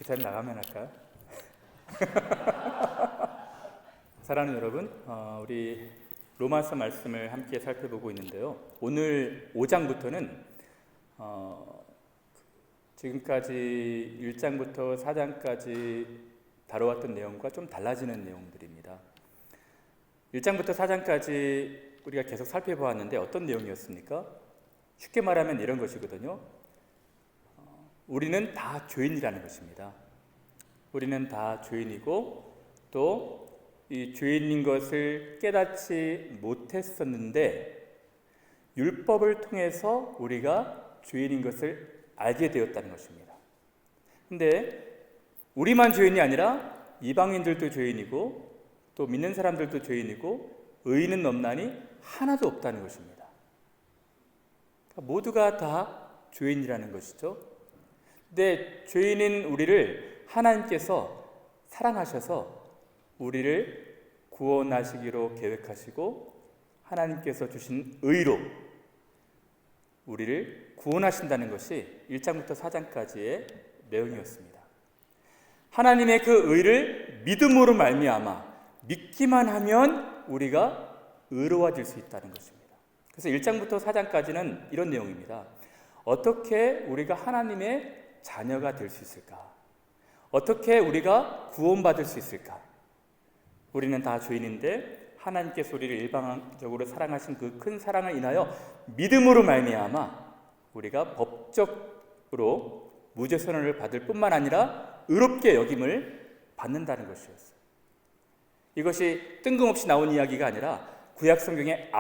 기사님 나가면 할까요? 사랑하는 여러분, 우리 로마서 말씀을 함께 살펴보고 있는데요. 오늘 5장부터는 지금까지 1장부터 4장까지 다뤄왔던 내용과 좀 달라지는 내용들입니다. 1장부터 4장까지 우리가 계속 살펴보았는데 어떤 내용이었습니까? 쉽게 말하면 이런 것이거든요. 우리는 다 죄인이라는 것입니다. 우리는 다 죄인이고 또 이 죄인인 것을 깨닫지 못했었는데 율법을 통해서 우리가 죄인인 것을 알게 되었다는 것입니다. 근데 우리만 죄인이 아니라 이방인들도 죄인이고 또 믿는 사람들도 죄인이고 의인은 없나니 하나도 없다는 것입니다. 그러니까 모두가 다 죄인이라는 것이죠. 근데 죄인인 우리를 하나님께서 사랑하셔서 우리를 구원하시기로 계획하시고 하나님께서 주신 의로 우리를 구원하신다는 것이 1장부터 4장까지의 내용이었습니다. 하나님의 그 의를 믿음으로 말미암아 믿기만 하면 우리가 의로워질 수 있다는 것입니다. 그래서 1장부터 4장까지는 이런 내용입니다. 어떻게 우리가 하나님의 자녀가 될 수 있을까? 어떻게 우리가 구원받을 수 있을까? 우리는 다 죄인인데 하나님께서 우리를 일방적으로 사랑하신 그 큰 사랑을 인하여 믿음으로 말미암아 우리가 법적으로 무죄 선언을 받을 뿐만 아니라 의롭게 여김을 받는다는 것이었어요. 이것이 뜬금없이 나온 이야기가 아니라 구약 성경의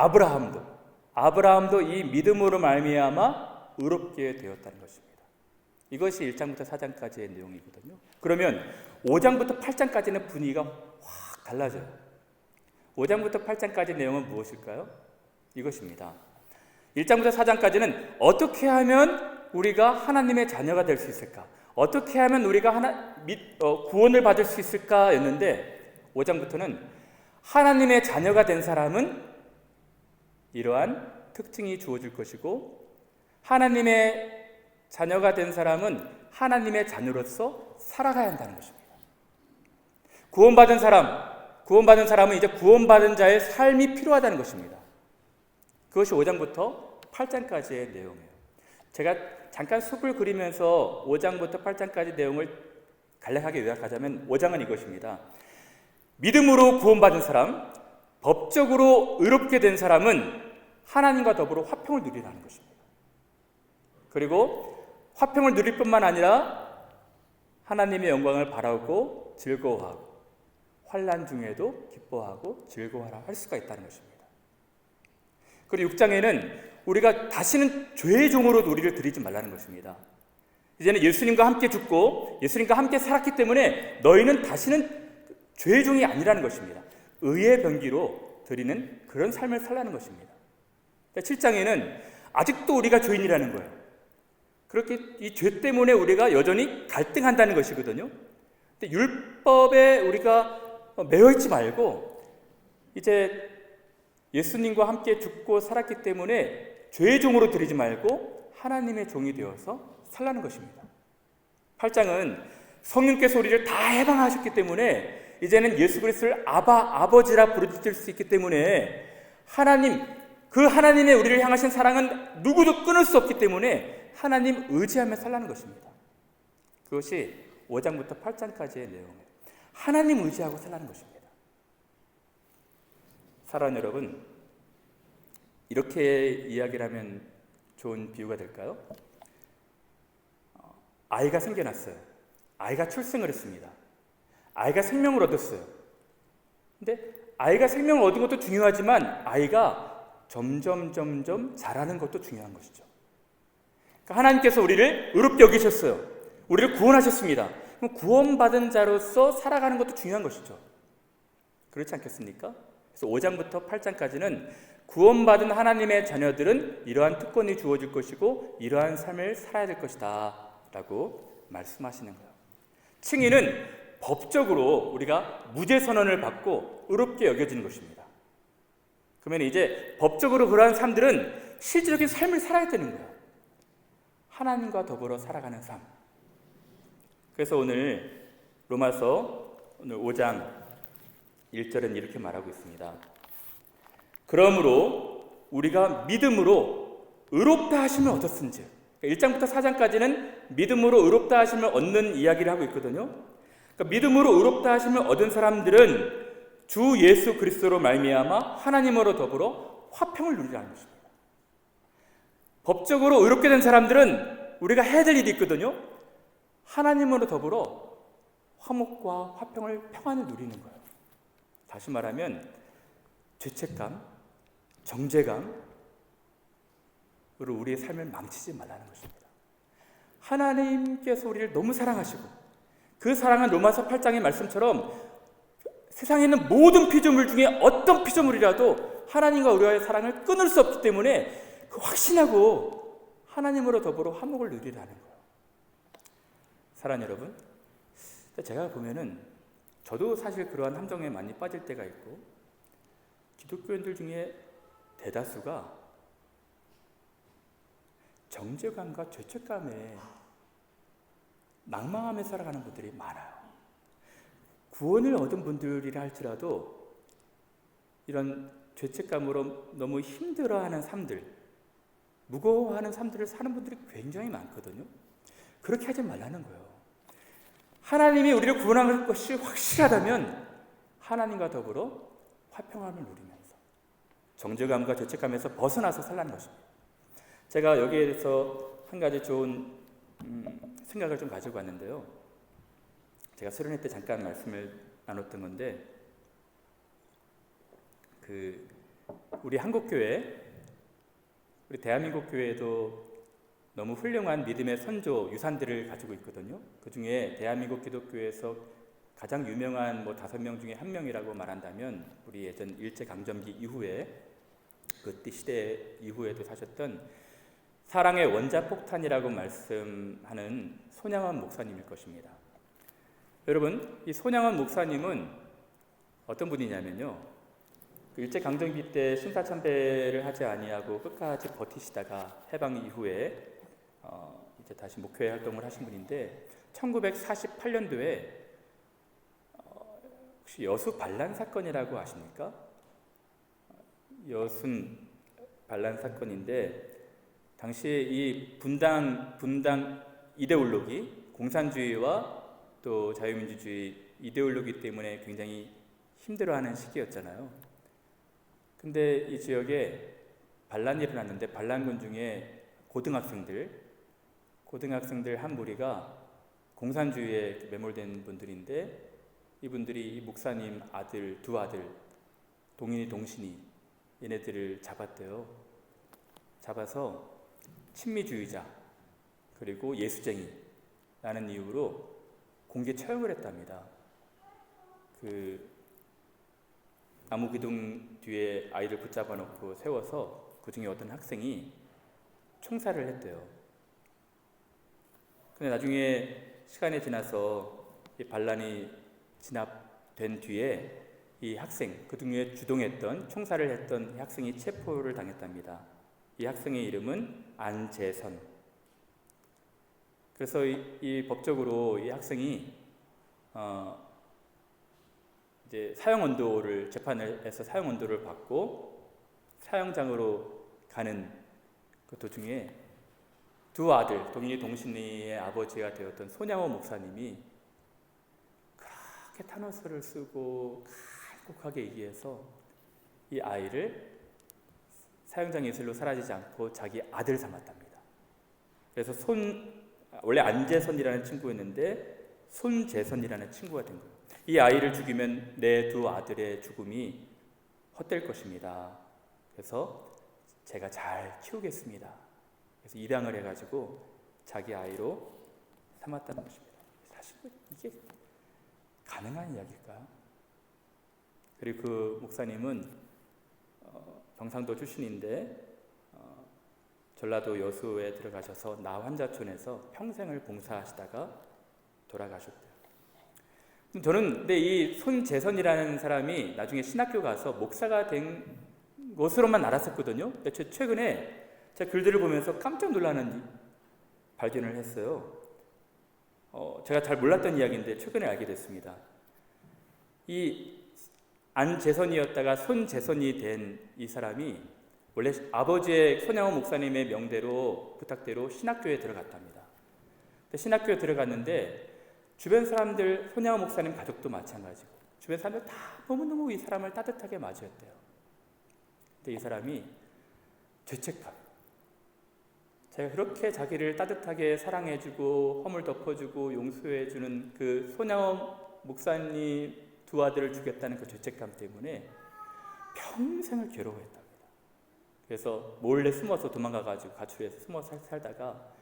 아브라함도 이 믿음으로 말미암아 의롭게 되었다는 것입니다. 이것이 1장부터 4장까지의 내용이거든요. 그러면 5장부터 8장까지는 분위기가 확 달라져요. 5장부터 8장까지 내용은 무엇일까요? 이것입니다. 1장부터 4장까지는 어떻게 하면 우리가 하나님의 자녀가 될 수 있을까? 어떻게 하면 우리가 구원을 받을 수 있을까? 였는데 5장부터는 하나님의 자녀가 된 사람은 이러한 특징이 주어질 것이고 하나님의 자녀가 된 사람은 하나님의 자녀로서 살아가야 한다는 것입니다. 구원받은 사람은 이제 구원받은 자의 삶이 필요하다는 것입니다. 그것이 5장부터 8장까지의 내용이에요. 제가 잠깐 숲을 그리면서 5장부터 8장까지 내용을 간략하게 요약하자면 5장은 이것입니다. 믿음으로 구원받은 사람, 법적으로 의롭게 된 사람은 하나님과 더불어 화평을 누리라는 것입니다. 그리고 화평을 누릴 뿐만 아니라 하나님의 영광을 바라고 즐거워하고 환난 중에도 기뻐하고 즐거워하라 할 수가 있다는 것입니다. 그리고 6장에는 우리가 다시는 죄의 종으로 우리를 들이지 말라는 것입니다. 이제는 예수님과 함께 죽고 예수님과 함께 살았기 때문에 너희는 다시는 죄의 종이 아니라는 것입니다. 의의 병기로 드리는 그런 삶을 살라는 것입니다. 7장에는 아직도 우리가 죄인이라는 거예요. 그렇게 이 죄 때문에 우리가 여전히 갈등한다는 것이거든요. 근데 율법에 우리가 매여있지 말고 이제 예수님과 함께 죽고 살았기 때문에 죄의 종으로 들이지 말고 하나님의 종이 되어서 살라는 것입니다. 8장은 성령께서 우리를 다 해방하셨기 때문에 이제는 예수 그리스도를 아버지라 부르실 수 있기 때문에 그 하나님의 우리를 향하신 사랑은 누구도 끊을 수 없기 때문에 하나님 의지하며 살라는 것입니다. 그것이 5장부터 8장까지의 내용이에요. 하나님 의지하고 살라는 것입니다. 사랑하는 여러분, 이렇게 이야기를 하면 좋은 비유가 될까요? 아이가 생겨났어요. 아이가 출생을 했습니다. 아이가 생명을 얻었어요. 근데 아이가 생명을 얻은 것도 중요하지만 아이가 점점 자라는 것도 중요한 것이죠. 그러니까 하나님께서 우리를 의롭게 여기셨어요. 우리를 구원하셨습니다. 그럼 구원받은 자로서 살아가는 것도 중요한 것이죠. 그렇지 않겠습니까? 그래서 5장부터 8장까지는 구원받은 하나님의 자녀들은 이러한 특권이 주어질 것이고 이러한 삶을 살아야 될 것이다 라고 말씀하시는 거예요. 칭의는 법적으로 우리가 무죄 선언을 받고 의롭게 여겨지는 것입니다. 그러면 이제 법적으로 그러한 삶들은 실질적인 삶을 살아야 되는 거예요. 하나님과 더불어 살아가는 삶. 그래서 오늘 로마서 오늘 5장 1절은 이렇게 말하고 있습니다. 그러므로 우리가 믿음으로 의롭다 하심을 얻었은즉, 1장부터 4장까지는 믿음으로 의롭다 하심을 얻는 이야기를 하고 있거든요. 그러니까 믿음으로 의롭다 하심을 얻은 사람들은 주 예수 그리스도로 말미암아 하나님으로 더불어 화평을 누리라는 것입니다. 법적으로 의롭게 된 사람들은 우리가 해야 될 일이 있거든요. 하나님으로 더불어 화목과 화평을, 평안을 누리는 거예요. 다시 말하면 죄책감, 정죄감으로 우리의 삶을 망치지 말라는 것입니다. 하나님께서 우리를 너무 사랑하시고 그 사랑은 로마서 8장의 말씀처럼 세상에 있는 모든 피조물 중에 어떤 피조물이라도 하나님과 우리와의 사랑을 끊을 수 없기 때문에 그 확신하고 하나님으로 더불어 화목을 누리라는 거예요. 사랑하는 여러분, 제가 보면은 저도 사실 그러한 함정에 많이 빠질 때가 있고, 기독교인들 중에 대다수가 정죄감과 죄책감에 낭망하며 살아가는 분들이 많아요. 구원을 얻은 분들이라 할지라도 이런 죄책감으로 너무 힘들어하는 삶들, 무거워하는 삶들을 사는 분들이 굉장히 많거든요. 그렇게 하지 말라는 거예요. 하나님이 우리를 구원할 것이 확실하다면 하나님과 더불어 화평함을 누리면서 정죄감과 죄책감에서 벗어나서 살라는 것입니다. 제가 여기에서 한 가지 좋은 생각을 좀 가지고 왔는데요. 제가 수련회 때 잠깐 말씀을 나눴던 건데, 우리 한국교회, 우리 대한민국 교회에도 너무 훌륭한 믿음의 선조 유산들을 가지고 있거든요. 그 중에 대한민국 기독교에서 가장 유명한 5명 중에 한 명이라고 말한다면, 우리 예전 일제강점기 이후에 그 시대 이후에도 사셨던 사랑의 원자폭탄이라고 말씀하는 손양원 목사님일 것입니다. 여러분, 이 손양원 목사님은 어떤 분이냐면요, 일제강점기 때 신사참배를 하지 아니하고 끝까지 버티시다가 해방 이후에 이제 다시 목회 활동을 하신 분인데, 1948년도에 혹시 여수 반란 사건이라고 아십니까? 여순 반란 사건인데, 당시에 이 분당 이데올로기, 공산주의와 또 자유민주주의 이데올로기 때문에 굉장히 힘들어하는 시기였잖아요. 근데 이 지역에 반란이 일어났는데, 반란군 중에 고등학생들 한 무리가 공산주의에 매몰된 분들인데, 이분들이 이 목사님 두 아들 동인이 동신이 얘네들을 잡았대요. 잡아서 친미주의자 그리고 예수쟁이라는 이유로 공개 처형을 했답니다. 나무 기둥 뒤에 아이를 붙잡아 놓고 세워서 그 중에 어떤 학생이 총살을 했대요. 근데 나중에 시간이 지나서 이 반란이 진압된 뒤에 이 학생, 그 중에 주동했던, 총살을 했던 이 학생이 체포를 당했답니다. 이 학생의 이름은 안재선. 그래서 이 법적으로 이 학생이 이제 사형언도를, 재판에서 사형언도를 받고 사형장으로 가는 그 도중에 두 아들, 동인이 동신이의 아버지가 되었던 손양원 목사님이 그렇게 탄원서를 쓰고 간곡하게 얘기해서 이 아이를 사형장 예술로 사라지지 않고 자기 아들 삼았답니다. 그래서 원래 안재선이라는 친구였는데 손재선이라는 친구가 된 거예요. 이 아이를 죽이면 내 두 아들의 죽음이 헛될 것입니다. 그래서 제가 잘 키우겠습니다. 그래서 입양을 해가지고 자기 아이로 삼았다는 것입니다. 사실 이게 가능한 이야기일까요? 그리고 그 목사님은 경상도 출신인데 전라도 여수에 들어가셔서 나환자촌에서 평생을 봉사하시다가 돌아가셨대요. 저는 근데 이 손재선이라는 사람이 나중에 신학교 가서 목사가 된 것으로만 알았었거든요. 근데 최근에 제가 글들을 보면서 깜짝 놀라는 발견을 했어요. 제가 잘 몰랐던 이야기인데 최근에 알게 됐습니다. 이 안재선이었다가 손재선이 된 이 사람이 원래 아버지의 손양호 목사님의 명대로 부탁대로 신학교에 들어갔답니다. 신학교에 들어갔는데 주변 사람들, 손양호 목사님 가족도 마찬가지고 주변 사람들 다 너무너무 이 사람을 따뜻하게 맞이했대요. 근데 이 사람이 죄책감, 제가 그렇게 자기를 따뜻하게 사랑해주고 허물 덮어주고 용서해주는 그 손양호 목사님 두 아들을 죽였다는 그 죄책감 때문에 평생을 괴로워했답니다. 그래서 몰래 숨어서 도망가가지고 가출해서 숨어서 살다가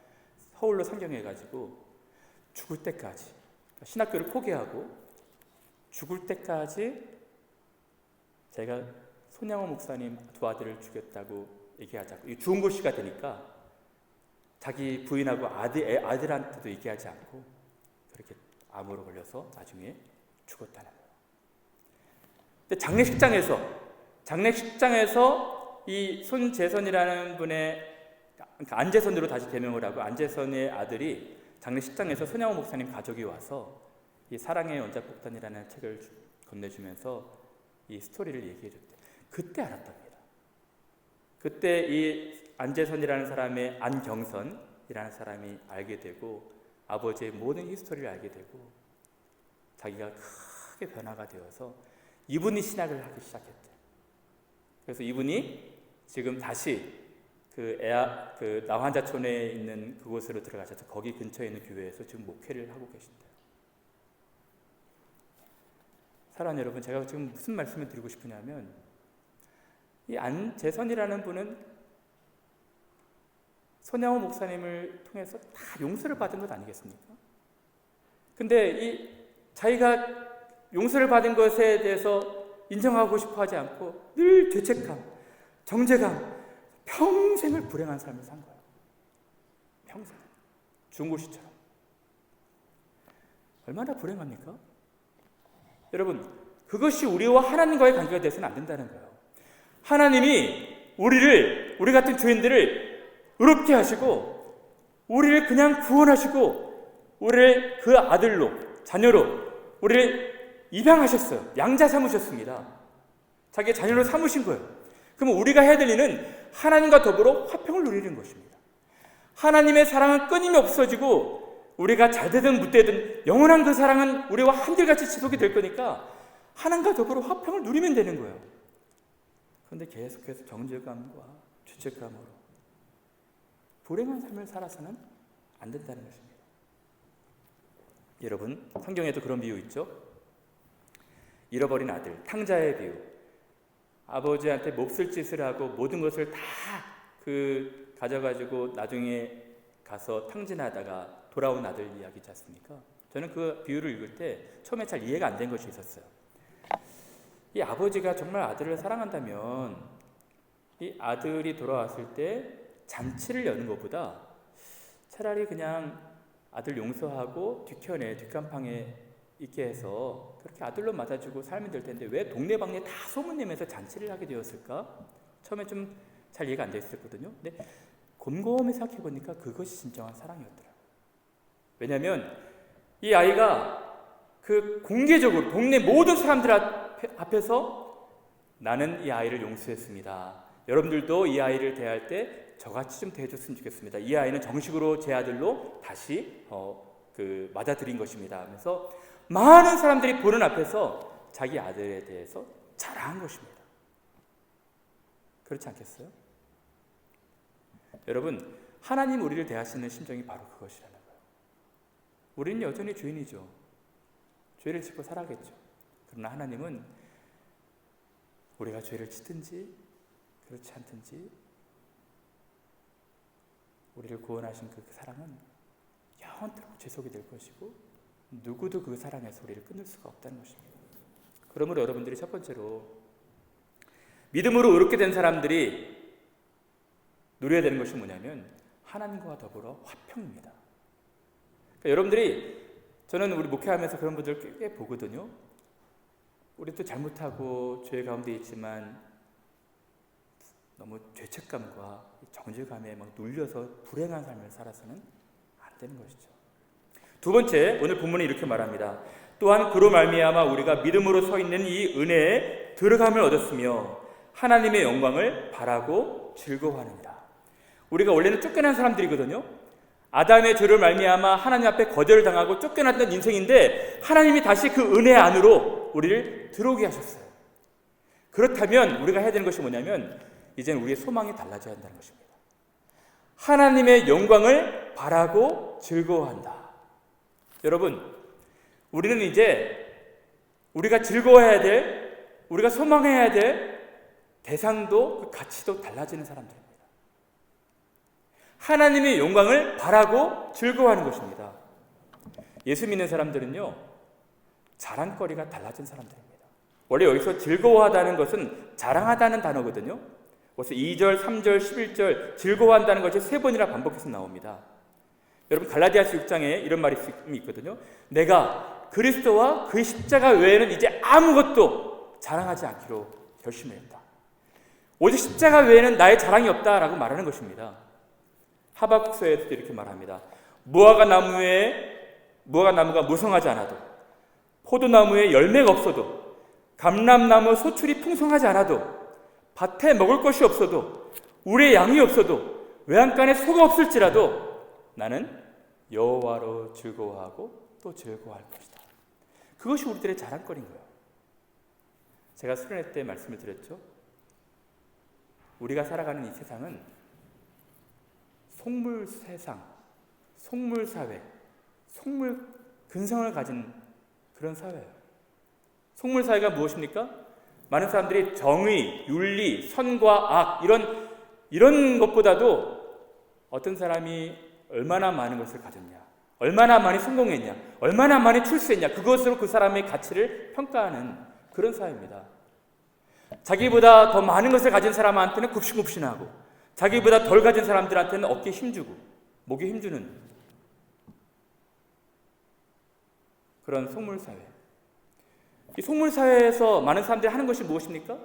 서울로 상경해가지고 죽을 때까지, 그러니까 신학교를 포기하고 죽을 때까지 제가 손양호 목사님 두 아들을 죽였다고 얘기하자고, 이 좋은 글씨가 되니까 자기 부인하고 아들한테도 얘기하지 않고 그렇게 암으로 걸려서 나중에 죽었다는 거예요. 근데 장례식장에서 이 손재선이라는 분의, 그러니까 안재선으로 다시 개명을 하고 안재선의 아들이 장례식장에서 손양호 목사님 가족이 와서 이 사랑의 원자폭탄이라는 책을 건네주면서 이 스토리를 얘기해줬대요. 그때 알았답니다. 그때 이 안재선이라는 사람의 안경선이라는 사람이 알게 되고 아버지의 모든 히스토리를 알게 되고 자기가 크게 변화가 되어서 이분이 신학을 하기 시작했대요. 그래서 이분이 지금 다시 그 나환자촌에 있는 그곳으로 들어가셔서 거기 근처에 있는 교회에서 지금 목회를 하고 계신대요. 사랑하는 여러분, 제가 지금 무슨 말씀을 드리고 싶으냐면 이 안재선이라는 분은 손양호 목사님을 통해서 다 용서를 받은 것 아니겠습니까? 근데 이 자기가 용서를 받은 것에 대해서 인정하고 싶어 하지 않고 늘 죄책감, 정죄감, 평생을 불행한 삶을 산 거예요. 평생. 중고시처럼. 얼마나 불행합니까? 여러분, 그것이 우리와 하나님과의 관계가 되어서는 안 된다는 거예요. 하나님이 우리 같은 죄인들을 의롭게 하시고 우리를 그냥 구원하시고 우리를 그 아들로, 자녀로 우리를 입양하셨어요. 양자 삼으셨습니다. 자기의 자녀로 삼으신 거예요. 그럼 우리가 해야 될 일은 하나님과 더불어 화평을 누리는 것입니다. 하나님의 사랑은 끊임이 없어지고 우리가 잘되든 못되든 영원한 그 사랑은 우리와 한결같이 지속이 될 거니까 하나님과 더불어 화평을 누리면 되는 거예요. 그런데 계속해서 정죄감과 죄책감으로 불행한 삶을 살아서는 안 된다는 것입니다. 여러분, 성경에도 그런 비유 있죠? 잃어버린 아들, 탕자의 비유. 아버지한테 몹쓸 짓을 하고 모든 것을 다 가져가지고 나중에 가서 탕진하다가 돌아온 아들 이야기지 않습니까? 저는 그 비유를 읽을 때 처음에 잘 이해가 안 된 것이 있었어요. 이 아버지가 정말 아들을 사랑한다면 이 아들이 돌아왔을 때 잔치를 여는 것보다 차라리 그냥 아들 용서하고 뒷간방에 있게 해서 그렇게 아들로 맞아주고 살면 될 텐데 왜 동네방네 다 소문내면서 잔치를 하게 되었을까? 처음에 좀 잘 이해가 안 됐었거든요. 근데 곰곰이 생각해 보니까 그것이 진정한 사랑이었더라고요. 왜냐하면 이 아이가 그 공개적으로 동네 모든 사람들 앞에서 나는 이 아이를 용서했습니다. 여러분들도 이 아이를 대할 때 저같이 좀 대해줬으면 좋겠습니다. 이 아이는 정식으로 제 아들로 다시 맞아들인 것입니다. 하면서 많은 사람들이 보는 앞에서 자기 아들에 대해서 자랑한 것입니다. 그렇지 않겠어요? 여러분, 하나님 우리를 대하시는 심정이 바로 그것이라는 거예요. 우리는 여전히 죄인이죠. 죄를 짓고 살아겠죠. 그러나 하나님은 우리가 죄를 짓든지 그렇지 않든지 우리를 구원하신 그 사랑은 영원토록 지속이 될 것이고 누구도 그 사랑에서 우리를 끊을 수가 없다는 것입니다. 그러므로 여러분들이 첫 번째로 믿음으로 의롭게 된 사람들이 누려야 되는 것이 뭐냐면 하나님과 더불어 화평입니다. 그러니까 여러분들이, 저는 우리 목회하면서 그런 분들 꽤 보거든요. 우리도 잘못하고 죄 가운데 있지만 너무 죄책감과 정죄감에 막 눌려서 불행한 삶을 살아서는 안 되는 것이죠. 두 번째, 오늘 본문이 이렇게 말합니다. 또한 그로 말미암아 우리가 믿음으로 서 있는 이 은혜에 들어감을 얻었으며 하나님의 영광을 바라고 즐거워하느니라. 우리가 원래는 쫓겨난 사람들이거든요. 아담의 죄를 말미암아 하나님 앞에 거절을 당하고 쫓겨났던 인생인데 하나님이 다시 그 은혜 안으로 우리를 들어오게 하셨어요. 그렇다면 우리가 해야 되는 것이 뭐냐면 이제는 우리의 소망이 달라져야 한다는 것입니다. 하나님의 영광을 바라고 즐거워한다. 여러분, 우리는 이제 우리가 즐거워해야 될, 우리가 소망해야 될 대상도 그 가치도 달라지는 사람들입니다. 하나님의 영광을 바라고 즐거워하는 것입니다. 예수 믿는 사람들은요, 자랑거리가 달라진 사람들입니다. 원래 여기서 즐거워하다는 것은 자랑하다는 단어거든요. 그래서 2절, 3절, 11절 즐거워한다는 것이 3번이나 반복해서 나옵니다. 여러분, 갈라디아서 6장에 이런 말이 있거든요. 내가 그리스도와 그의 십자가 외에는 이제 아무것도 자랑하지 않기로 결심했다. 오직 십자가 외에는 나의 자랑이 없다라고 말하는 것입니다. 하박국서에서도 이렇게 말합니다. 무화과 나무가 무성하지 않아도, 포도나무에 열매가 없어도, 감람나무 소출이 풍성하지 않아도, 밭에 먹을 것이 없어도, 우리의 양이 없어도, 외양간에 소가 없을지라도 나는 여호와로 즐거워하고 또 즐거워할 것이다. 그것이 우리들의 자랑거리인 거예요. 제가 수련회 때 말씀을 드렸죠. 우리가 살아가는 이 세상은 속물 세상, 속물 사회, 속물 근성을 가진 그런 사회예요. 속물 사회가 무엇입니까? 많은 사람들이 정의, 윤리, 선과 악 이런 것보다도 어떤 사람이 얼마나 많은 것을 가졌냐, 얼마나 많이 성공했냐, 얼마나 많이 출세했냐, 그것으로 그 사람의 가치를 평가하는 그런 사회입니다. 자기보다 더 많은 것을 가진 사람한테는 굽신굽신하고 자기보다 덜 가진 사람들한테는 어깨에 힘주고 목에 힘주는 그런 속물사회. 이 속물사회에서 많은 사람들이 하는 것이 무엇입니까?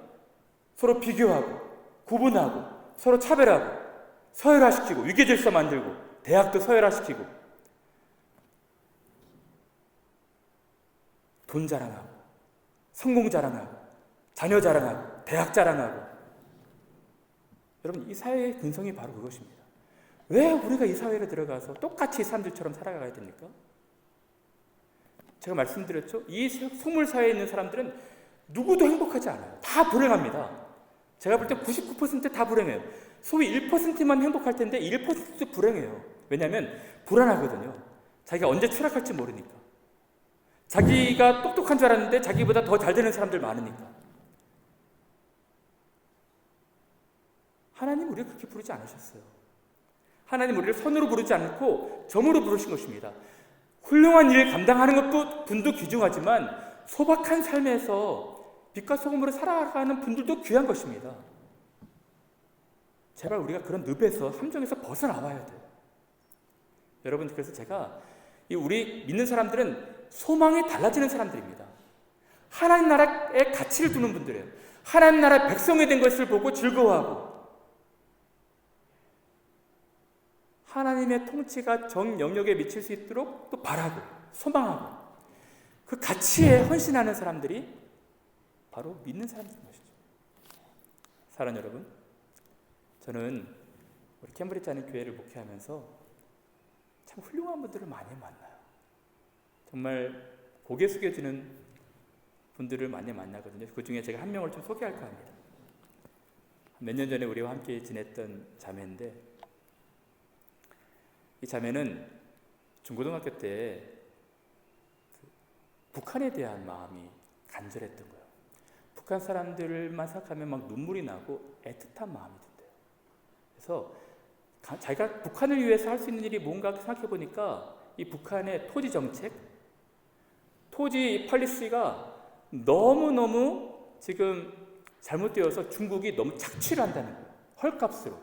서로 비교하고 구분하고 서로 차별하고 서열화시키고 위계질서 만들고 대학도 서열화시키고 돈 자랑하고 성공 자랑하고 자녀 자랑하고 대학 자랑하고. 여러분, 이 사회의 근성이 바로 그것입니다. 왜 우리가 이 사회로 들어가서 똑같이 이 사람들처럼 살아가야 됩니까? 제가 말씀드렸죠. 이 속물 사회에 있는 사람들은 누구도 행복하지 않아요. 다 불행합니다. 제가 볼 때 99% 다 불행해요. 소위 1%만 행복할 텐데 1%도 불행해요. 왜냐하면 불안하거든요. 자기가 언제 추락할지 모르니까. 자기가 똑똑한 줄 알았는데 자기보다 더 잘 되는 사람들 많으니까. 하나님 우리를 그렇게 부르지 않으셨어요. 하나님 우리를 선으로 부르지 않고 점으로 부르신 것입니다. 훌륭한 일을 감당하는 것도 분도 귀중하지만 소박한 삶에서 빛과 소금으로 살아가는 분들도 귀한 것입니다. 제발 우리가 그런 늪에서 함정에서 벗어나와야 돼요. 여러분, 그래서 제가 우리 믿는 사람들은 소망이 달라지는 사람들입니다. 하나님 나라의 가치를 두는 분들이에요. 하나님 나라의 백성이 된 것을 보고 즐거워하고 하나님의 통치가 전 영역에 미칠 수 있도록 또 바라고 소망하고 그 가치에 헌신하는 사람들이 바로 믿는 사람들인 것이죠. 사랑하는 여러분, 저는 우리 캠브리지 하는 교회를 목회하면서 참 훌륭한 분들을 많이 만나요. 정말 고개 숙여지는 분들을 많이 만나거든요. 그 중에 제가 한 명을 좀 소개할까 합니다. 몇 년 전에 우리와 함께 지냈던 자매인데, 이 자매는 중고등학교 때 북한에 대한 마음이 간절했던 거예요. 북한 사람들만 생각하면 막 눈물이 나고 애틋한 마음이 든대요. 그래서 자기가 북한을 위해서 할 수 있는 일이 뭔가 생각해 보니까 이 북한의 토지 정책, 토지 폴리시가 너무너무 지금 잘못되어서 중국이 너무 착취를 한다는 거예요. 헐값으로.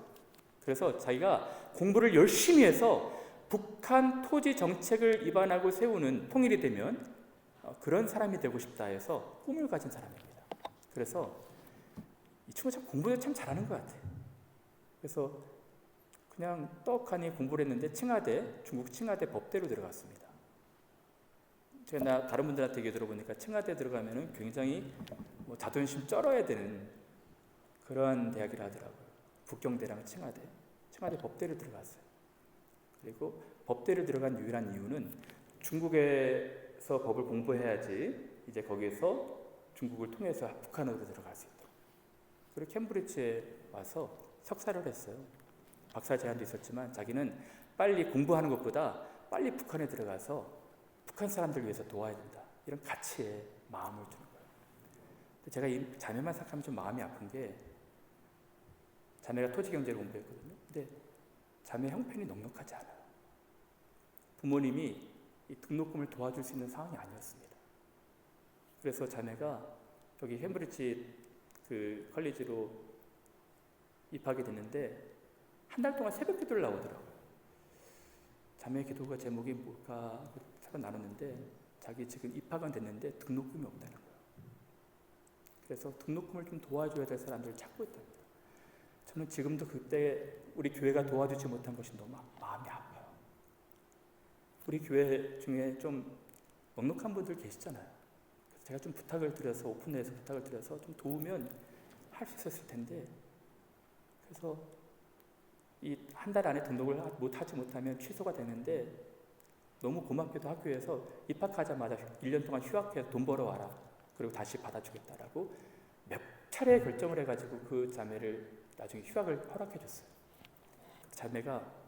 그래서 자기가 공부를 열심히 해서 북한 토지 정책을 입안하고 세우는, 통일이 되면 그런 사람이 되고 싶다 해서 꿈을 가진 사람입니다. 그래서 이 친구가 참 공부를 참 잘하는 것 같아요. 그래서 그냥 떡하니 공부를 했는데 중국 칭하대 법대로 들어갔습니다. 제가 다른 분들한테 얘기 들어보니까 청와대 들어가면은 굉장히 자존심 쩔어야 되는 그런 대학이라 하더라고요. 북경대랑 청와대 법대를 들어갔어요. 그리고 법대를 들어간 유일한 이유는 중국에서 법을 공부해야지 이제 거기에서 중국을 통해서 북한으로 들어갈 수 있도록. 그리고 캠브리지에 와서 석사를 했어요. 박사 제안도 있었지만 자기는 빨리 공부하는 것보다 빨리 북한에 들어가서 북한 사람들 위해서 도와야 된다. 이런 가치에 마음을 주는 거예요. 근데 제가 이 자매만 생각하면 좀 마음이 아픈 게 자매가 토지경제를 공부했거든요. 근데 자매 형편이 넉넉하지 않아요. 부모님이 이 등록금을 도와줄 수 있는 상황이 아니었습니다. 그래서 자매가 여기 캠브리지 그 컬리지로 입학이 됐는데 한 달 동안 새벽 기도를 나오더라고요. 자매 기도가 제목이 뭘까 서로 나눴는데 자기 지금 입학은 됐는데 등록금이 없다는 거예요. 그래서 등록금을 좀 도와줘야 될 사람들을 찾고 있답니다. 저는 지금도 그때 우리 교회가 도와주지 못한 것이 너무 마음이 아파요. 우리 교회 중에 좀 넉넉한 분들 계시잖아요. 그래서 제가 좀 부탁을 드려서 오픈에서 부탁을 드려서 좀 도우면 할 수 있었을 텐데, 그래서 이 한 달 안에 등록을 하지 못하면 취소가 되는데 너무 고맙게도 학교에서 입학하자마자 1년 동안 휴학해서 돈 벌어와라. 그리고 다시 받아주겠다라고 몇 차례 결정을 해가지고 그 자매를 나중에 휴학을 허락해 줬어요. 자매가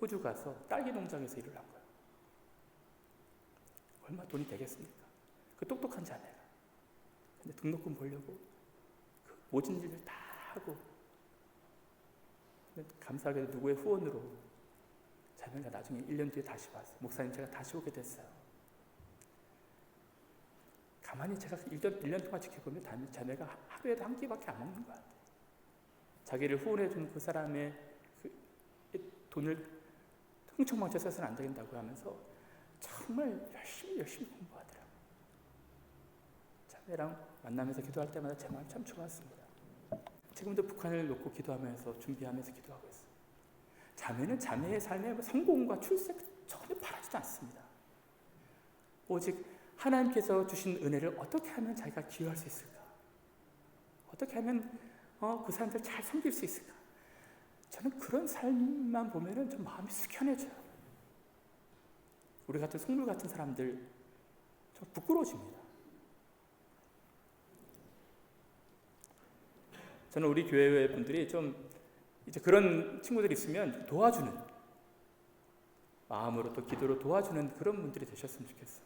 호주 가서 딸기 농장에서 일을 한 거예요. 얼마 돈이 되겠습니까? 그 똑똑한 자매가. 근데 등록금 벌려고 그 모진 일을 다 하고, 감사하게도 누구의 후원으로 자매가 나중에 1년 뒤에 다시 왔어요. 목사님 제가 다시 오게 됐어요. 가만히 제가 1년 동안 지켜보면 자매가 하루에도 한 끼밖에 안 먹는 것 같아요. 자기를 후원해준 그 사람의 그 돈을 흥청망청 써서는 안 된다고 하면서 정말 열심히 공부하더라고요. 자매랑 만나면서 기도할 때마다 제 마음이 참 좋았습니다. 지금도 북한을 놓고 기도하면서 준비하면서 기도하고 있어요. 자매는 자매의 삶의 성공과 출세 전혀 바라지도 않습니다. 오직 하나님께서 주신 은혜를 어떻게 하면 자기가 기여할 수 있을까? 어떻게 하면 그 사람들 잘 섬길 수 있을까? 저는 그런 삶만 보면은 좀 마음이 숙연해져요. 우리 같은 속물 같은 사람들 좀 부끄러워집니다. 저는 우리 교회 분들이 좀 이제 그런 친구들이 있으면 도와주는 마음으로 또 기도로 도와주는 그런 분들이 되셨으면 좋겠어요.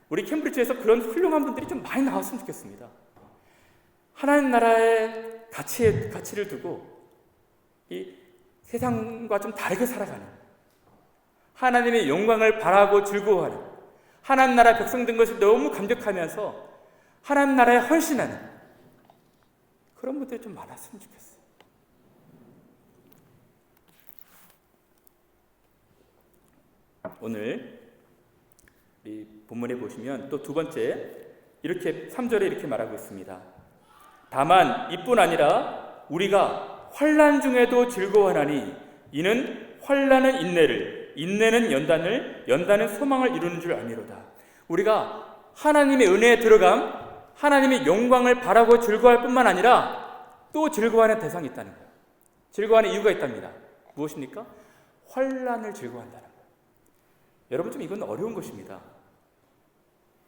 우리 캠브리지에서 그런 훌륭한 분들이 좀 많이 나왔으면 좋겠습니다. 하나님 나라의 가치를 두고 이 세상과 좀 다르게 살아가는, 하나님의 영광을 바라고 즐거워하는, 하나님 나라 백성 된 것을 너무 감격하면서 하나님 나라에 헌신하는 그런 분들이 좀 많았으면 좋겠어요. 오늘 이 본문에 보시면 또 두 번째 이렇게 3절에 이렇게 말하고 있습니다. 다만 이뿐 아니라 우리가 환난 중에도 즐거워하나니 이는 환난은 인내를, 인내는 연단을, 연단은 소망을 이루는 줄 아미로다. 우리가 하나님의 은혜에 들어감, 하나님의 영광을 바라고 즐거워할 뿐만 아니라 또 즐거워하는 대상이 있다는 거예요. 즐거워하는 이유가 있답니다. 무엇입니까? 환난을 즐거워한다는 거예요. 여러분 좀 이건 어려운 것입니다.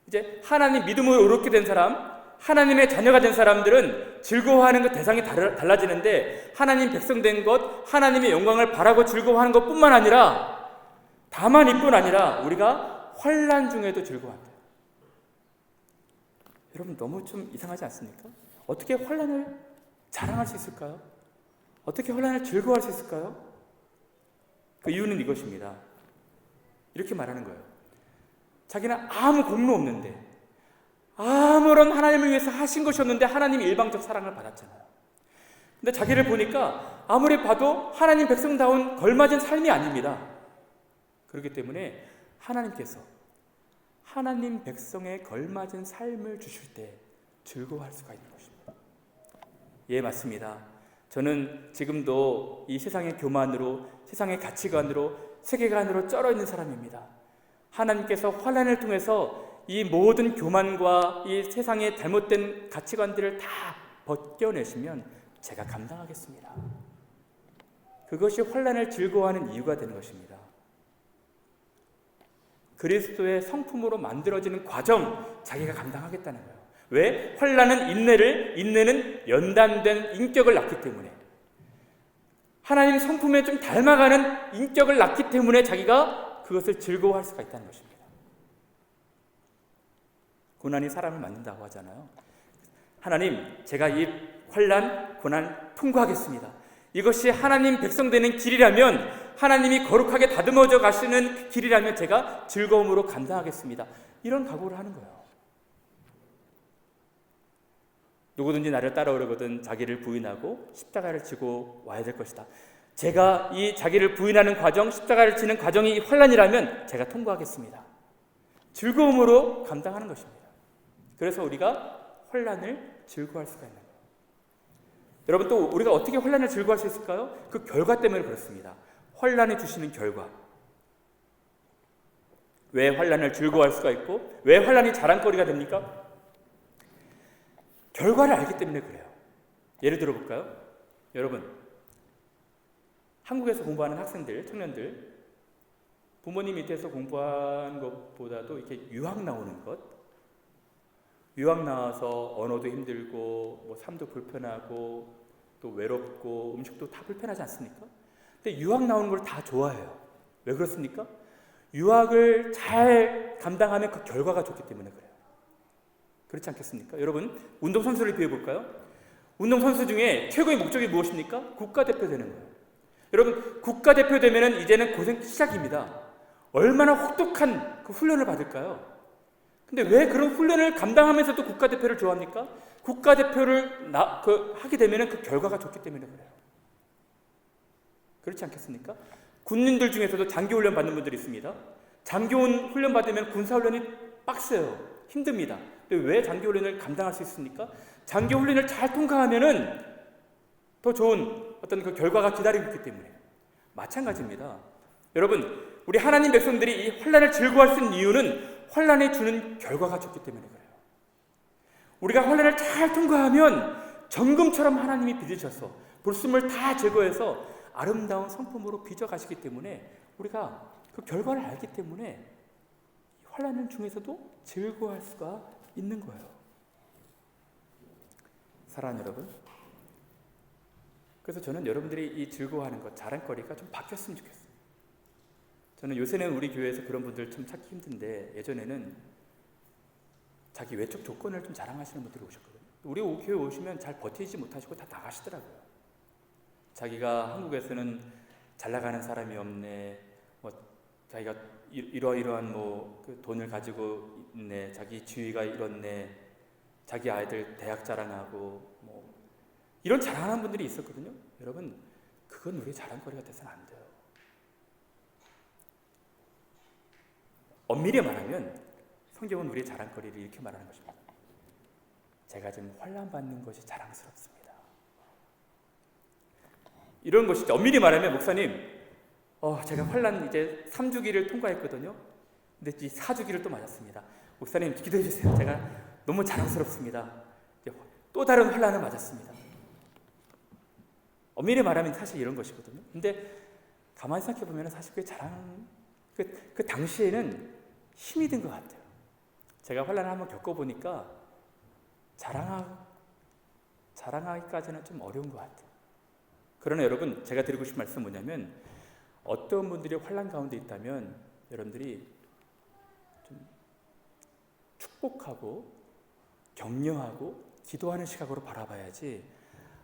이제 하나님 믿음으로 의롭게 된 사람, 하나님의 자녀가 된 사람들은 즐거워하는 그 대상이 달라지는데, 하나님 백성 된 것, 하나님의 영광을 바라고 즐거워하는 것뿐만 아니라, 다만 이뿐 아니라 우리가 환난 중에도 즐거워한다. 여러분 너무 좀 이상하지 않습니까? 어떻게 환난을 자랑할 수 있을까요? 어떻게 환난을 즐거워할 수 있을까요? 그 이유는 이것입니다. 이렇게 말하는 거예요. 자기는 아무 공로 없는데, 아무런 하나님을 위해서 하신 것이 없는데 하나님의 일방적 사랑을 받았잖아요. 근데 자기를 보니까 아무리 봐도 하나님 백성다운 걸맞은 삶이 아닙니다. 그렇기 때문에 하나님께서 하나님 백성에 걸맞은 삶을 주실 때 즐거워할 수가 있는 것입니다. 예, 맞습니다. 저는 지금도 이 세상의 교만으로, 세상의 가치관으로, 세계관으로 쩔어 있는 사람입니다. 하나님께서 환난을 통해서 이 모든 교만과 이 세상의 잘못된 가치관들을 다 벗겨내시면 제가 감당하겠습니다. 그것이 환난을 즐거워하는 이유가 되는 것입니다. 그리스도의 성품으로 만들어지는 과정, 자기가 감당하겠다는 거예요. 왜? 환난은 인내는 연단된 인격을 낳기 때문에, 하나님 성품에 좀 닮아가는 인격을 낳기 때문에 자기가 그것을 즐거워할 수가 있다는 것입니다. 고난이 사람을 만든다고 하잖아요. 하나님, 제가 이 환난, 고난 통과하겠습니다. 이것이 하나님 백성 되는 길이라면, 하나님이 거룩하게 다듬어져 가시는 그 길이라면 제가 즐거움으로 감당하겠습니다. 이런 각오를 하는 거예요. 누구든지 나를 따라오려거든 자기를 부인하고 십자가를 지고 와야 될 것이다. 제가 이 자기를 부인하는 과정, 십자가를 지는 과정이 환난이라면 제가 통과하겠습니다. 즐거움으로 감당하는 것입니다. 그래서 우리가 환난을 즐거워할 수가 있는 거예요. 여러분, 또 우리가 어떻게 환난을 즐거워할 수 있을까요? 그 결과 때문에 그렇습니다. 환난이 주시는 결과. 왜 환난을 즐거워할 수가 있고 왜 환난이 자랑거리가 됩니까? 결과를 알기 때문에 그래요. 예를 들어 볼까요? 여러분, 한국에서 공부하는 학생들, 청년들, 부모님 밑에서 공부한 것보다도 이렇게 유학 나오는 것, 유학 나와서 언어도 힘들고 뭐 삶도 불편하고 또 외롭고 음식도 다 불편하지 않습니까? 근데 유학 나오는 걸 다 좋아해요. 왜 그렇습니까? 유학을 잘 감당하면 그 결과가 좋기 때문에 그래요. 그렇지 않겠습니까? 여러분, 운동선수를 비워볼까요? 운동선수 중에 최고의 목적이 무엇입니까? 국가대표 되는 거예요. 여러분, 국가대표 되면 이제는 고생 시작입니다. 얼마나 혹독한 그 훈련을 받을까요? 근데 왜 그런 훈련을 감당하면서도 국가대표를 좋아합니까? 국가대표를 하게 되면 그 결과가 좋기 때문에 그래요. 그렇지 않겠습니까? 군인들 중에서도 장기훈련 받는 분들이 있습니다. 장기훈련 받으면 군사훈련이 빡세요. 힘듭니다. 근데 왜 장기훈련을 감당할 수 있습니까? 장기훈련을 잘 통과하면은 더 좋은 어떤 그 결과가 기다리고 있기 때문에. 마찬가지입니다. 여러분, 우리 하나님 백성들이 이 환난을 즐거워할 수 있는 이유는 환난이 주는 결과가 좋기 때문에 그래요. 우리가 환난을 잘 통과하면 정금처럼 하나님이 빚으셔서 불순물 다 제거해서 아름다운 성품으로 빚어가시기 때문에 우리가 그 결과를 알기 때문에 환난 중에서도 즐거워할 수가 있는 거예요. 사랑하는 여러분, 그래서 저는 여러분들이 이 즐거워하는 것, 자랑거리가 좀 바뀌었으면 좋겠어요. 저는 요새는 우리 교회에서 그런 분들 좀 찾기 힘든데, 예전에는 자기 외적 조건을 좀 자랑하시는 분들이 오셨거든요. 우리 교회 오시면 잘 버티지 못하시고 다 나가시더라고요. 자기가 한국에서는 잘 나가는 사람이 없네, 뭐 자기가 이러이러한 그 돈을 가지고 있네, 자기 지위가 이렇네, 자기 아이들 대학 자랑하고 뭐 이런 자랑하는 분들이 있었거든요. 여러분, 그건 우리의 자랑거리가 돼서는 안 돼요. 엄밀히 말하면 성경은 우리의 자랑거리를 이렇게 말하는 것입니다. 제가 지금 환난 받는 것이 자랑스럽습니다. 이런 것이죠. 엄밀히 말하면, 목사님, 제가 환난 이제 3주기를 통과했거든요. 근데 이 4주기를 또 맞았습니다. 목사님, 기도해 주세요. 제가 너무 자랑스럽습니다. 또 다른 환난을 맞았습니다. 엄밀히 말하면 사실 이런 것이거든요. 근데 가만히 생각해 보면 사실 그 자랑, 그 당시에는 힘이 든 것 같아요. 제가 환난을 한번 겪어보니까 자랑하기까지는 좀 어려운 것 같아요. 그러나 여러분, 제가 드리고 싶은 말씀은 뭐냐면, 어떤 분들이 환난 가운데 있다면 여러분들이 좀 축복하고 격려하고 기도하는 시각으로 바라봐야지,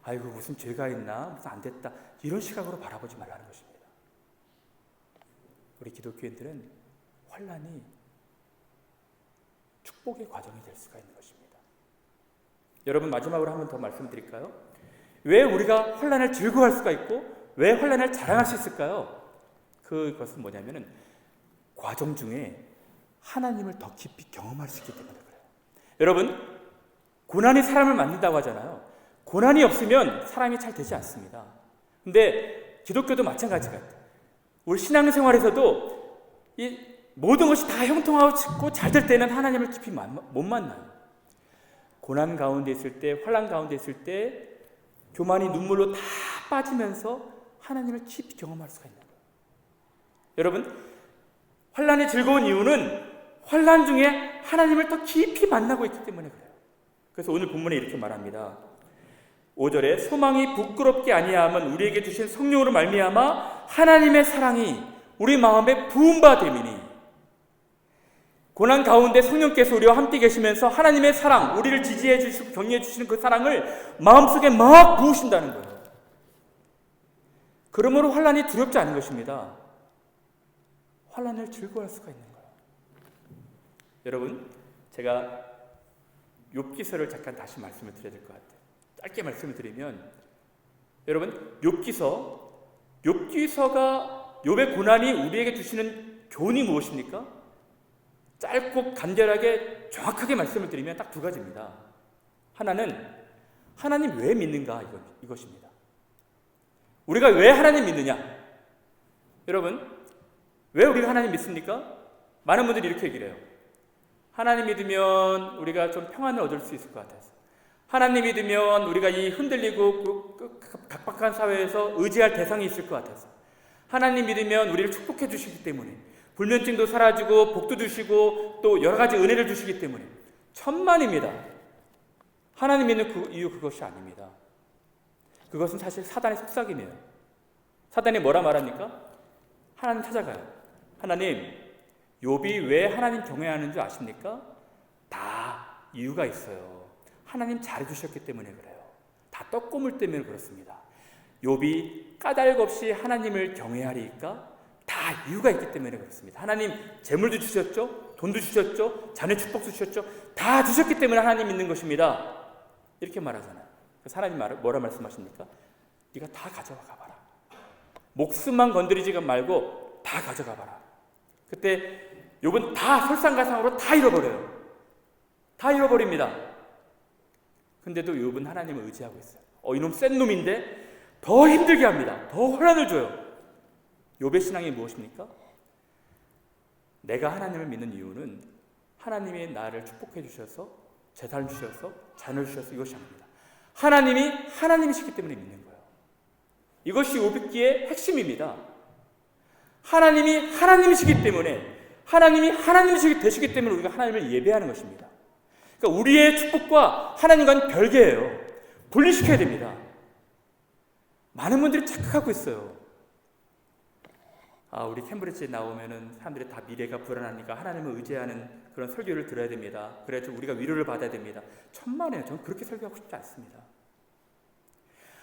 아이고 무슨 죄가 있나, 무슨 안 됐다, 이런 시각으로 바라보지 말라는 것입니다. 우리 기독교인들은 환난이 축복의 과정이 될 수가 있는 것입니다. 여러분, 마지막으로 한 번 더 말씀드릴까요? 왜 우리가 환난을 즐거워할 수가 있고 왜 환난을 자랑할 수 있을까요? 그것은 뭐냐면은 과정 중에 하나님을 더 깊이 경험할 수 있기 때문에 그래요. 여러분, 고난이 사람을 만든다고 하잖아요. 고난이 없으면 사람이 잘 되지 않습니다. 근데 기독교도 마찬가지 같아요. 우리 신앙생활에서도 이 모든 것이 다 형통하고 잘 될 때는 하나님을 깊이 못 만나요. 고난 가운데 있을 때, 환난 가운데 있을 때 교만이 눈물로 다 빠지면서 하나님을 깊이 경험할 수가 있는 거예요. 여러분, 환난이 즐거운 이유는 환난 중에 하나님을 더 깊이 만나고 있기 때문에 그래요. 그래서 오늘 본문에 이렇게 말합니다. 5절에 소망이 부끄럽게 아니하면 우리에게 주신 성령으로 말미암아 하나님의 사랑이 우리 마음에 부은 바 됨이니. 고난 가운데 성령께서 우리와 함께 계시면서 하나님의 사랑, 우리를 지지해 주시고 격려해 주시는 그 사랑을 마음속에 막 부으신다는 거예요. 그러므로 환난이 두렵지 않은 것입니다. 환난을 즐거워할 수가 있는 거예요. 여러분, 제가 욥기서를 잠깐 다시 말씀을 드려야 될 것 같아요. 짧게 말씀을 드리면, 여러분, 욥기서가 욥의 고난이 우리에게 주시는 교훈이 무엇입니까? 짧고 간결하게 정확하게 말씀을 드리면 딱 두 가지입니다. 하나는 하나님 왜 믿는가 이것입니다. 우리가 왜 하나님 믿느냐? 여러분, 왜 우리가 하나님 믿습니까? 많은 분들이 이렇게 얘기를 해요. 하나님 믿으면 우리가 좀 평안을 얻을 수 있을 것 같아서, 하나님 믿으면 우리가 이 흔들리고 각박한 사회에서 의지할 대상이 있을 것 같아서, 하나님 믿으면 우리를 축복해 주시기 때문에, 불면증도 사라지고 복도 주시고 또 여러 가지 은혜를 주시기 때문에. 천만입니다. 하나님 믿는 그 이유 그것이 아닙니다. 그것은 사실 사단의 속삭임이에요. 사단이 뭐라 말합니까? 하나님 찾아가요. 하나님, 욥이 왜 하나님 경외하는 줄 아십니까? 다 이유가 있어요. 하나님 잘해주셨기 때문에 그래요. 다 떡고물 때문에 그렇습니다. 욥이 까닭 없이 하나님을 경외하리까? 다 이유가 있기 때문에 그렇습니다. 하나님 재물도 주셨죠, 돈도 주셨죠, 자녀 축복도 주셨죠. 다 주셨기 때문에 하나님 믿는 것입니다. 이렇게 말하잖아요. 그래서 하나님 뭐라 말씀하십니까? 네가 다 가져가 봐라. 목숨만 건드리지 말고 다 가져가 봐라. 그때 욥은 다 설상가상으로 다 잃어버려요. 다 잃어버립니다. 근데도 욥은 하나님을 의지하고 있어요. 이놈 센 놈인데 더 힘들게 합니다. 더 혼란을 줘요. 욥의 신앙이 무엇입니까? 내가 하나님을 믿는 이유는 하나님이 나를 축복해 주셔서, 재산을 주셔서, 자녀를 주셔서 이것이 아닙니다. 하나님이 하나님이시기 때문에 믿는 거예요. 이것이 욥기의 핵심입니다. 하나님이 하나님이시기 때문에, 하나님이 하나님이시기 되시기 때문에 우리가 하나님을 예배하는 것입니다. 그러니까 우리의 축복과 하나님과는 별개예요. 분리시켜야 됩니다. 많은 분들이 착각하고 있어요. 우리 캠브리지에 나오면은 사람들이 다 미래가 불안하니까 하나님을 의지하는 그런 설교를 들어야 됩니다. 그래야지 우리가 위로를 받아야 됩니다. 천만에요. 저는 그렇게 설교하고 싶지 않습니다.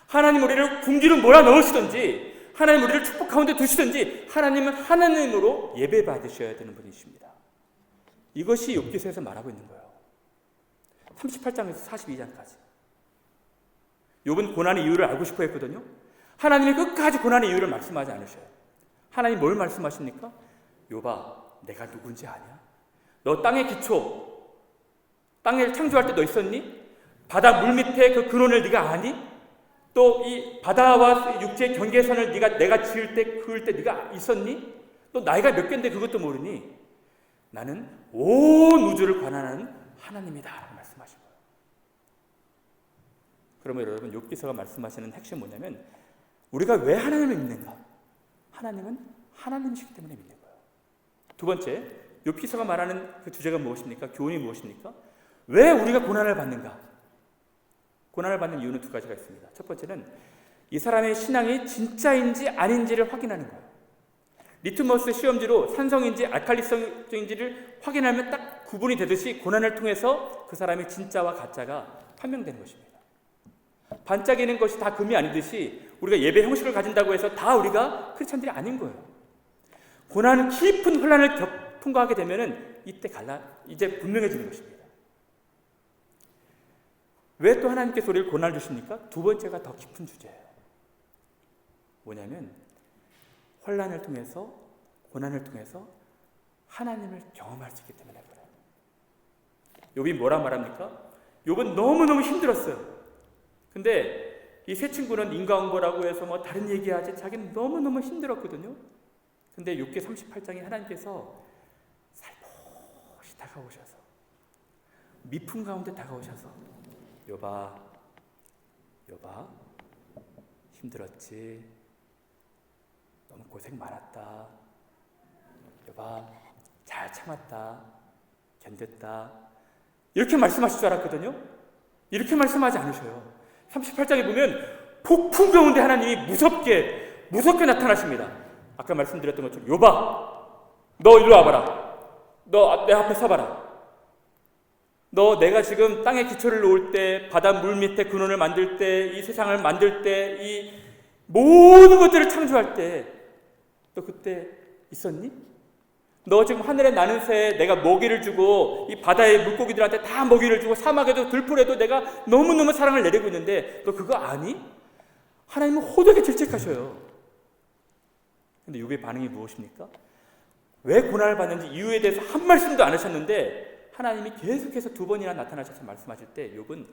하나님 우리를 궁지로 몰아넣으시든지, 하나님 우리를 축복 가운데 두시든지, 하나님은 하나님으로 예배받으셔야 되는 분이십니다. 이것이 욥기서에서 말하고 있는 거예요. 38장에서 42장까지. 욥은 고난의 이유를 알고 싶어 했거든요. 하나님이 끝까지 고난의 이유를 말씀하지 않으셔요. 하나님 뭘 말씀하십니까? 욥아, 내가 누군지 아냐? 너 땅의 기초, 땅을 창조할 때 너 있었니? 바다 물 밑에 그 근원을 네가 아니? 또 이 바다와 육지의 경계선을 내가 지을 때, 그을 때 네가 있었니? 너 나이가 몇 개인데 그것도 모르니? 나는 온 우주를 관할하는 하나님이다 라고 말씀하신 거예요. 그러면 여러분, 욥기서가 말씀하시는 핵심은 뭐냐면, 우리가 왜 하나님을 믿는가? 하나님은 하나님이시기 때문에 믿는 거예요. 두 번째, 욥기서가 말하는 그 주제가 무엇입니까? 교훈이 무엇입니까? 왜 우리가 고난을 받는가? 고난을 받는 이유는 두 가지가 있습니다. 첫 번째는 이 사람의 신앙이 진짜인지 아닌지를 확인하는 거예요. 리트머스 시험지로 산성인지 알칼리성인지를 확인하면 딱 구분이 되듯이 고난을 통해서 그 사람의 진짜와 가짜가 판명되는 것입니다. 반짝이는 것이 다 금이 아니듯이 우리가 예배 형식을 가진다고 해서 다 우리가 크리스찬들이 아닌 거예요. 고난, 깊은 혼란을 통과하게 되면은 이제 분명해지는 것입니다. 왜 또 하나님께서 우리를 고난을 주십니까? 두 번째가 더 깊은 주제예요. 뭐냐면, 혼란을 통해서, 고난을 통해서 하나님을 경험할 수 있기 때문에 그래요. 욥이 뭐라 말합니까? 욥은 너무너무 힘들었어요. 근데 이 세 친구는 인과응보라고 해서 뭐 다른 얘기하지, 자기는 너무너무 힘들었거든요. 근데 욥기 38장에 하나님께서 다가오셔서, 미풍 가운데 다가오셔서, 욥아 힘들었지, 너무 고생 많았다, 욥아 잘 참았다, 견뎠다, 이렇게 말씀하실 줄 알았거든요. 이렇게 말씀하지 않으셔요. 38장에 보면 폭풍 가운데 하나님이 무섭게 나타나십니다. 아까 말씀드렸던 것처럼, 욥아 너 일로 와봐라, 너 내 앞에 서봐라, 너 내가 지금 땅에 기초를 놓을 때, 바다 물 밑에 근원을 만들 때, 이 세상을 만들 때, 이 모든 것들을 창조할 때 너 그때 있었니? 너 지금 하늘에 나는 새에 내가 먹이를 주고, 이 바다의 물고기들한테 다 먹이를 주고, 사막에도 들풀에도 내가 너무너무 사랑을 내리고 있는데 너 그거 아니? 하나님은 호되게 질책하셔요. 근데 욥의 반응이 무엇입니까? 왜 고난을 받는지 이유에 대해서 한 말씀도 안 하셨는데 하나님이 계속해서 2번이나 나타나셔서 말씀하실 때 욥은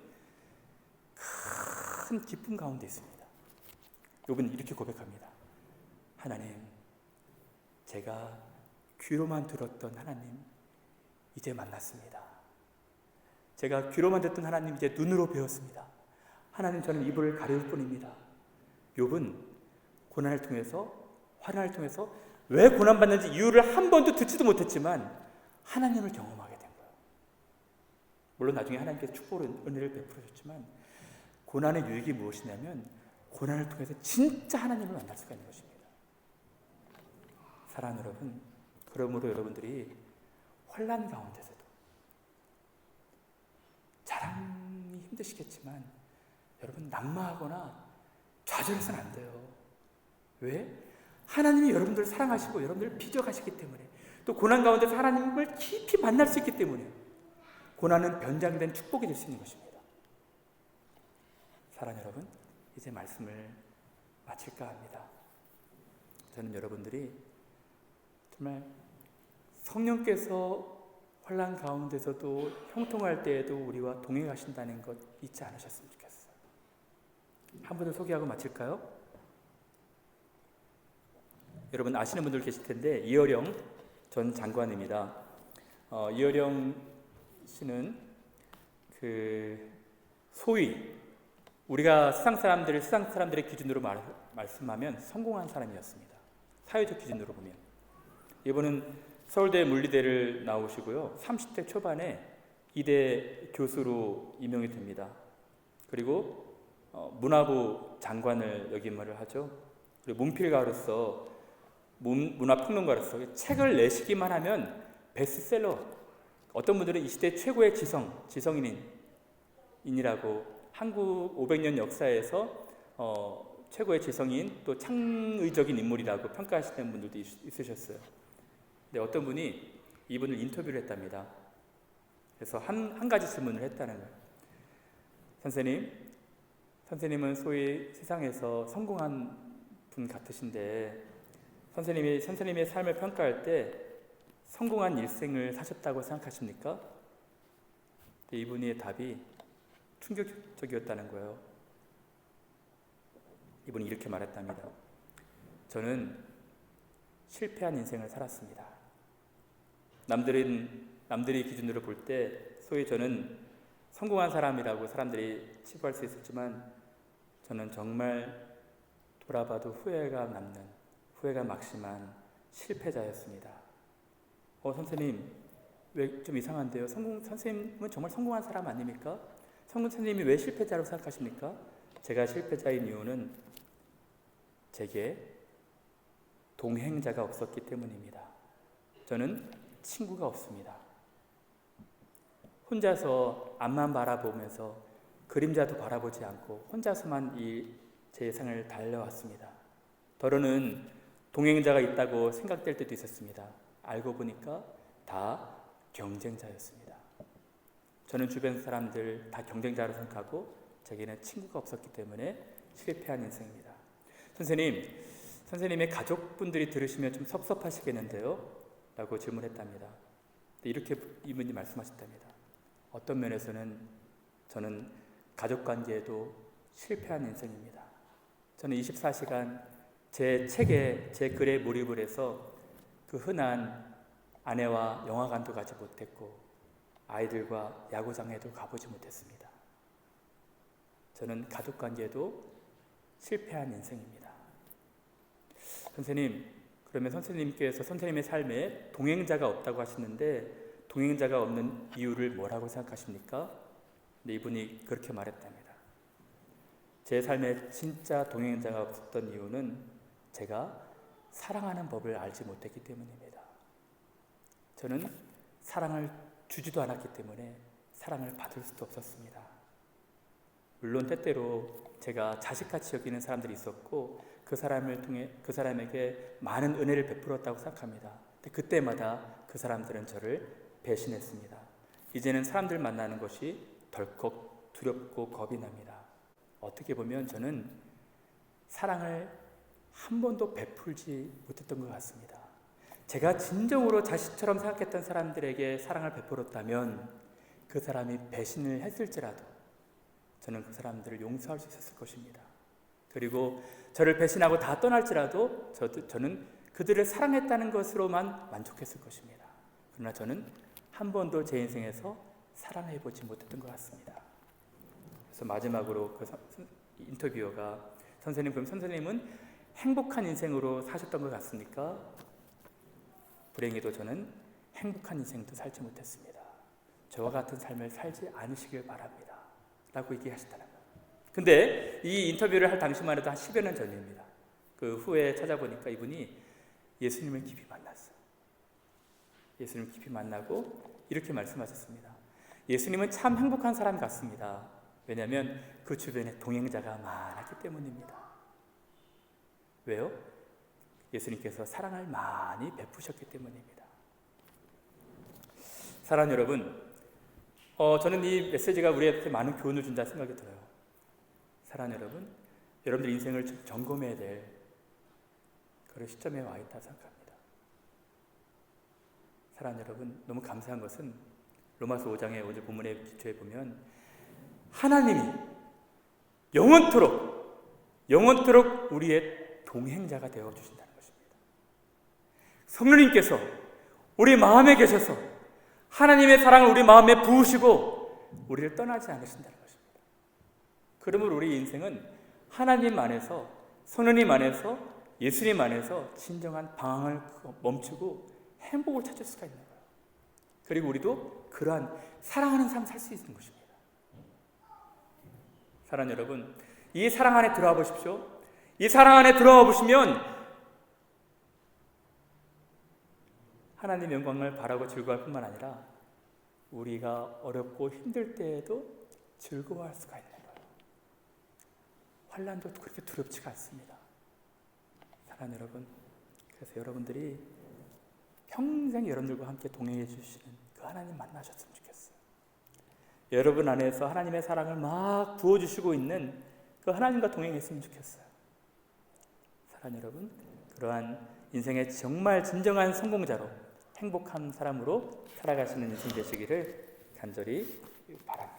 큰 기쁨 가운데 있습니다. 욥은 이렇게 고백합니다. 하나님, 제가 귀로만 들었던 하나님 이제 만났습니다. 제가 귀로만 듣던 하나님 이제 눈으로 배웠습니다. 하나님, 저는 이불을 가려울 뿐입니다. 욥은 고난을 통해서, 환난을 통해서 왜 고난받는지 이유를 한 번도 듣지도 못했지만 하나님을 경험하게 된 거예요. 물론 나중에 하나님께서 축복을, 은혜를 베풀어 줬지만 고난의 유익이 무엇이냐면 고난을 통해서 진짜 하나님을 만날 수가 있는 것입니다. 사랑하는 여러분, 그러므로 여러분들이 환난 가운데서도 자랑이 힘드시겠지만 여러분 난마하거나 좌절해서는 안 돼요. 왜? 하나님이 여러분들을 사랑하시고 여러분들을 빚어가시기 때문에, 또 고난 가운데서 하나님을 깊이 만날 수 있기 때문에 고난은 변장된 축복이 될 수 있는 것입니다. 사랑하는 여러분, 이제 말씀을 마칠까 합니다. 저는 여러분들이 정말 성령께서 환난 가운데서도 형통할 때에도 우리와 동행하신다는 것 잊지 않으셨으면 좋겠어요. 한 분을 소개하고 마칠까요? 여러분 아시는 분들 계실 텐데 이어령 전 장관입니다. 이어령 씨는 소위 우리가 세상 사람들의 기준으로 말씀하면 성공한 사람이었습니다. 사회적 기준으로 보면. 이분은 서울대 물리대를 나오시고요. 30대 초반에 이대 교수로 임용이 됩니다. 그리고 문화부 장관을 역임을 하죠. 그리고 문필가로서, 문화평론가로서 책을 내시기만 하면 베스트셀러, 어떤 분들은 이 시대 최고의 지성인이라고, 한국 500년 역사에서 최고의 지성인, 또 창의적인 인물이라고 평가하시는 분들도 있으셨어요. 근데 어떤 분이 이분을 인터뷰를 했답니다. 그래서 한 가지 질문을 했다는 거예요. 선생님은 소위 세상에서 성공한 분 같으신데 선생님의 삶을 평가할 때 성공한 일생을 사셨다고 생각하십니까? 이분의 답이 충격적이었다는 거예요. 이분이 이렇게 말했답니다. 저는 실패한 인생을 살았습니다. 남들이 기준으로 볼 때 소위 저는 성공한 사람이라고 사람들이 치부할 수 있었지만 저는 정말 돌아봐도 후회가 막심한 실패자였습니다. 선생님, 왜 좀 이상한데요? 선생님은 정말 성공한 사람 아닙니까? 선생님이 왜 실패자라고 생각하십니까? 제가 실패자인 이유는 제게 동행자가 없었기 때문입니다. 저는 친구가 없습니다. 혼자서 앞만 바라보면서 그림자도 바라보지 않고 혼자서만 제 예상을 달려왔습니다. 더러는 동행자가 있다고 생각될 때도 있었습니다. 알고 보니까 다 경쟁자였습니다. 저는 주변 사람들 다 경쟁자로 생각하고 제게는 친구가 없었기 때문에 실패한 인생입니다. 선생님의 가족분들이 들으시면 좀 섭섭하시겠는데요? 라고 질문했답니다. 이렇게 이분이 말씀하셨답니다. 어떤 면에서는 저는 가족관계에도 실패한 인생입니다. 저는 24시간 제 책에, 제 글에 몰입을 해서 그 흔한 아내와 영화관도 가지 못했고 아이들과 야구장에도 가보지 못했습니다. 저는 가족관계도 실패한 인생입니다. 선생님, 그러면 선생님께서 선생님의 삶에 동행자가 없다고 하시는데 동행자가 없는 이유를 뭐라고 생각하십니까? 네, 이분이 그렇게 말했답니다. 제 삶에 진짜 동행자가 없었던 이유는 제가 사랑하는 법을 알지 못했기 때문입니다. 저는 사랑을 주지도 않았기 때문에 사랑을 받을 수도 없었습니다. 물론 때때로 제가 자식같이 여기는 사람들이 있었고 그 사람에게 많은 은혜를 베풀었다고 생각합니다. 근데 그때마다 그 사람들은 저를 배신했습니다. 이제는 사람들 만나는 것이 덜컥 두렵고 겁이 납니다. 어떻게 보면 저는 사랑을 한 번도 베풀지 못했던 것 같습니다. 제가 진정으로 자식처럼 생각했던 사람들에게 사랑을 베풀었다면 그 사람이 배신을 했을지라도 저는 그 사람들을 용서할 수 있었을 것입니다. 그리고 저를 배신하고 다 떠날지라도 저는 그들을 사랑했다는 것으로만 만족했을 것입니다. 그러나 저는 한 번도 제 인생에서 사랑해보지 못했던 것 같습니다. 그래서 마지막으로 그 인터뷰어가 선생님, 그럼 선생님은 행복한 인생으로 사셨던 것 같습니까? 불행히도 저는 행복한 인생도 살지 못했습니다. 저와 같은 삶을 살지 않으시길 바랍니다 라고 얘기하시더라고요. 근데 이 인터뷰를 할 당시만 해도 한 10여 년 전입니다. 그 후에 찾아보니까 이분이 예수님을 깊이 만났어요. 예수님을 깊이 만나고 이렇게 말씀하셨습니다. 예수님은 참 행복한 사람 같습니다. 왜냐하면 그 주변에 동행자가 많았기 때문입니다. 왜요? 예수님께서 사랑을 많이 베푸셨기 때문입니다. 사랑하는 여러분, 저는 이 메시지가 우리한테 많은 교훈을 준다 생각이 들어요. 사랑하는 여러분, 여러분들 인생을 점검해야 될 그런 시점에 와 있다 생각합니다. 사랑하는 여러분, 너무 감사한 것은 로마서 5장의 오늘 본문의 기초에 보면 하나님이 영원토록 우리의 동행자가 되어주신다는 것입니다. 성령님께서 우리 마음에 계셔서 하나님의 사랑을 우리 마음에 부으시고 우리를 떠나지 않으신다는 것입니다. 그러므로 우리 인생은 하나님 안에서, 성령님 안에서, 예수님 안에서 진정한 방황을 멈추고 행복을 찾을 수가 있는 거예요. 그리고 우리도 그러한 사랑하는 삶을 살 수 있는 것입니다. 사랑하는 여러분, 이 사랑 안에 들어와 보십시오. 이 사랑 안에 들어와 보시면 하나님의 영광을 바라고 즐거워할 뿐만 아니라 우리가 어렵고 힘들 때에도 즐거워할 수가 있는 거예요. 환난도 그렇게 두렵지가 않습니다. 사랑하는 여러분, 그래서 여러분들이 평생 여러분들과 함께 동행해 주시는 그 하나님 만나셨으면 좋겠어요. 여러분 안에서 하나님의 사랑을 막 부어주시고 있는 그 하나님과 동행했으면 좋겠어요. 사랑하는 여러분, 그러한 인생의 정말 진정한 성공자로 행복한 사람으로 살아가시는 인생 되시기를 간절히 바랍니다.